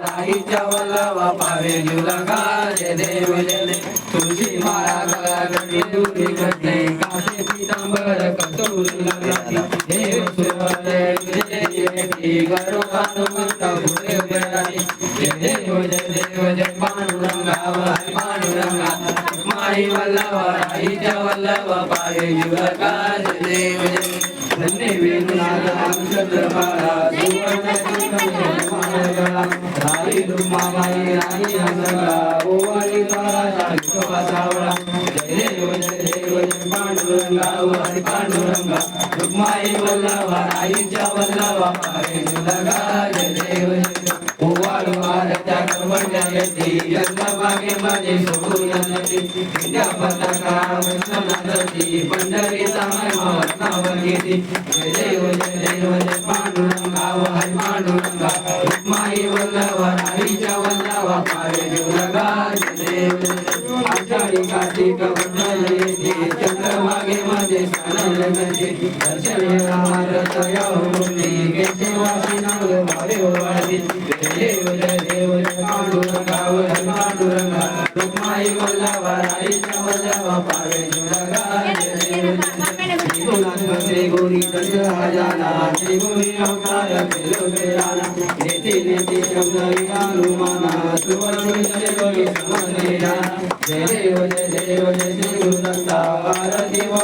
राईच्या वल्लवा पावे जुलगा जय देव जय देव तुळशी माळा गळ्यात दूरी घडले कासे पितांबर कस्तूर लागली देव सुरवले तुझे गरुड हनुमंत पुढे उभे जय देव जय पांडुरंगा हरी पांडुरंगा माई वल्लवा राईच्या वल्लवा पावे जुलगा जय देव जय धन्य वेणुनाद चंद्रभागा सुवर्ण राई रुक्माबाई राणी हंसला ओवाळी द्वारा सावळा जय देव जय पांडुरंगा हरी पांडुरंगा रुक्माई वल्लवा राईच्या वल्लवा पावे जुलगा जय देव ओवाळू आरत्या कर्मण्या येते यज्ञभागे मध्ये सोडून नदी विद्या पताका वंदनादती पंढरीचा महिमा रत्नावर घेते जय देव जय पांडुरंगा हरी पांडुरंगा रुक्माई वल्लवा राईच्या वल्लवा पावे जुलगा जय देव आषाढी कार्तिक वंदन येते चंद्रभागे मध्ये स्नान नदी दर्शने रामारथ याहुनी केशवासी नाग भावे ओवाळी जय देव जय पांडुरंगा हरी पांडुरंगा रुक्माई वल्लवा राईच्या वल्लवा पावे जुलगा जय देव श्री गोरी दंड हजाना श्री गोरी अवतार केलो बेराना नेती नेती शब्द हनुमाना सुवर्ण जय गोरी समनेरा जय देव जय श्री गुरुदत्ता आरती व